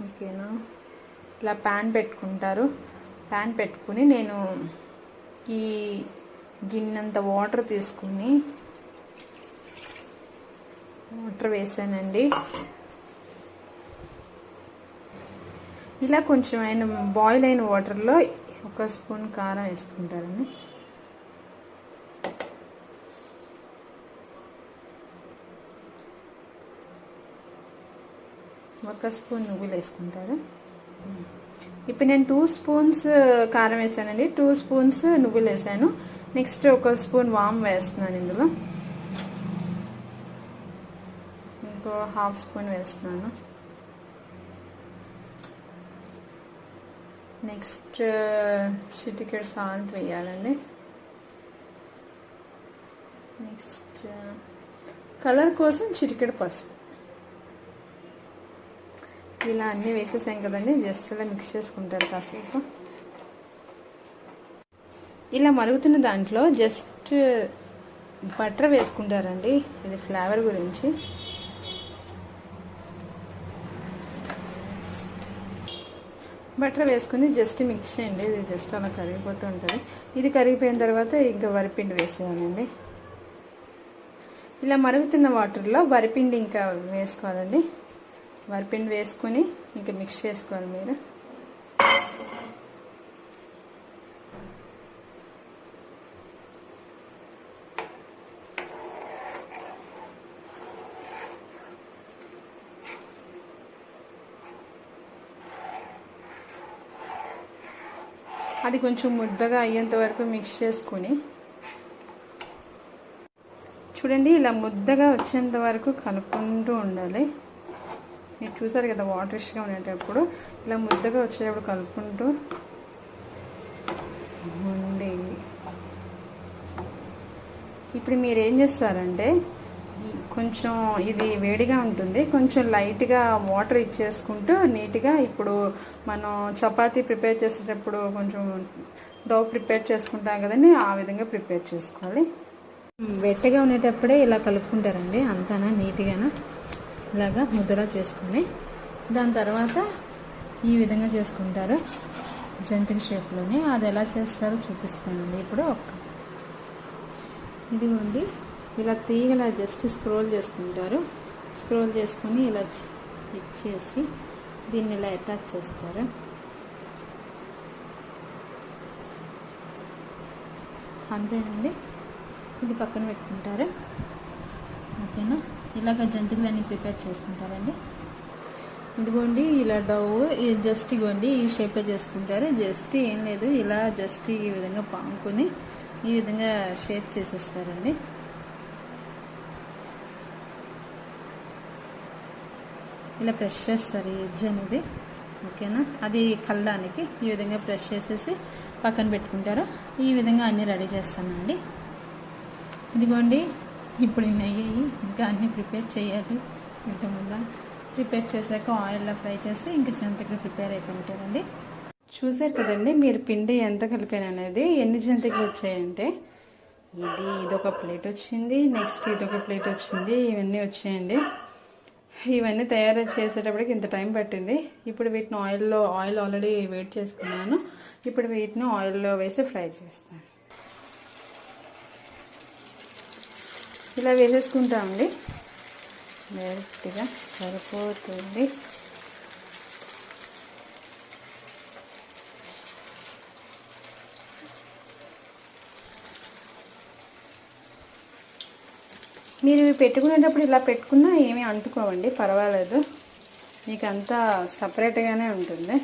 ఓకేనా. ఇలా ప్యాన్ పెట్టుకుంటారు. ప్యాన్ పెట్టుకుని నేను ఈ గిన్నెంత వాటర్ తీసుకుని వాటర్ వేసానండి. ఇలా కొంచెం బాయిల్ అయిన వాటర్లో 1 స్పూన్ కారం వేసుకుంటారండి. ఒక స్పూన్ నువ్వులు వేసుకుంటారు. ఇప్పుడు నేను 2 స్పూన్స్ కారం వేసానండి, 2 స్పూన్స్ నువ్వులు వేసాను. నెక్స్ట్ 1 స్పూన్ వామ్ వేస్తున్నాను. ఇందులో ఇంకో 1/2 స్పూన్ వేస్తున్నాను. నెక్స్ట్ చిటికెడు సాల్ట్ వేయాలండి. నెక్స్ట్ కలర్ కోసం చిటికెడు పసుపు. ఇలా అన్నీ వేసేసాం కదండి. జస్ట్ ఇలా మిక్స్ చేసుకుంటారు కాసేపు. ఇలా మరుగుతున్న దాంట్లో జస్ట్ బటర్ వేసుకుంటారండి. ఇది ఫ్లేవర్ గురించి. బటర్ వేసుకుని జస్ట్ మిక్స్ చేయండి. ఇది జస్ట్ అలా కరిగిపోతూ ఉంటుంది. ఇది కరిగిపోయిన తర్వాత ఇంకా వరిపిండి వేసేయాలండి. ఇలా మరుగుతున్న వాటర్లో వరిపిండి ఇంకా వేసుకోవాలండి. వరిపిండి వేసుకుని ఇంకా మిక్స్ చేసుకోవాలి మీరు. అది కొంచెం ముద్దగా అయ్యేంత వరకు మిక్స్ చేసుకుని చూడండి. ఇలా ముద్దగా వచ్చేంత వరకు కలుపుకుంటూ ఉండాలి. మీరు చూసారు కదా వాటరిష్గా ఉండేటప్పుడు ఇలా ముద్దగా వచ్చేటప్పుడు కలుపుకుంటూ ఉండి. ఇప్పుడు మీరు ఏం చేస్తారంటే కొంచెం ఇది వేడిగా ఉంటుంది, కొంచెం లైట్గా వాటర్ ఇచ్చేసుకుంటూ నీట్గా ఇప్పుడు మనం చపాతీ ప్రిపేర్ చేసేటప్పుడు కొంచెం డౌ ప్రిపేర్ చేసుకుంటాం కదండి, ఆ విధంగా ప్రిపేర్ చేసుకోవాలి. వెట్టగా ఉండేటప్పుడే ఇలా కలుపుకుంటారండి. అంతానా నీట్గానా ఇలాగా ముద్దలా చేసుకుని దాని తర్వాత ఈ విధంగా చేసుకుంటారు జంతిక షేప్లోనే. అది ఎలా చేస్తారో చూపిస్తానండి ఇప్పుడు. ఇదిగోండి ఇలా తీగలా జస్ట్ స్క్రోల్ చేసుకుంటారు. స్క్రోల్ చేసుకుని ఇలా ఇచ్చేసి దీన్ని ఇలా అటాచ్ చేస్తారు. అంతేనండి. ఇది పక్కన పెట్టుకుంటారు. ఓకేనా. ఇలాగ జంతికలన్నీ ప్రిపేర్ చేసుకుంటారండి. ఇదిగోండి ఇలా డవ్ జస్ట్ ఇగోండి ఈ షేప్లో చేసుకుంటారు. జస్ట్ ఏం లేదు, ఇలా జస్ట్ ఈ విధంగా పాముకొని ఈ విధంగా షేప్ చేసేస్తారండి. ఇలా ప్రెస్ చేస్తారు ఈ ఎడ్జ్ అనేది. ఓకేనా. అది కలడానికి ఈ విధంగా ప్రెస్ చేసేసి పక్కన పెట్టుకుంటారు. ఈ విధంగా అన్నీ రెడీ చేస్తానండి. ఇదిగోండి ఇప్పుడు ఇన్ని అయ్యాయి. ఇంకా అన్నీ ప్రిపేర్ చేయాలి. ఇంతకుముందు ప్రిపేర్ చేశాక ఆయిల్లో ఫ్రై చేసి ఇంకా జంతికలు ప్రిపేర్ అయిపోయింటారండి. చూసారు కదండి మీరు పిండి ఎంత కలిపాను అనేది. ఎన్ని జంతికలు వచ్చాయంటే ఇదొక ప్లేట్ వచ్చింది, నెక్స్ట్ ఇదొక ప్లేట్ వచ్చింది, ఇవన్నీ వచ్చాయండి. ఇవన్నీ తయారు చేసేటప్పటికి ఇంత టైం పట్టింది. ఇప్పుడు వీటిని ఆయిల్ ఆల్రెడీ వేడి చేసుకున్నాను. ఇప్పుడు వీటిని ఆయిల్లో వేసి ఫ్రై చేస్తాను. ఇలా వేసేసుకుంటామండి. డైరెక్ట్గా సరిపోతుంది. మీరు పెట్టుకునేటప్పుడు ఇలా పెట్టుకున్నా ఏమీ అంటుకోవండి, పర్వాలేదు. మీకు అంతా సపరేట్గానే ఉంటుంది.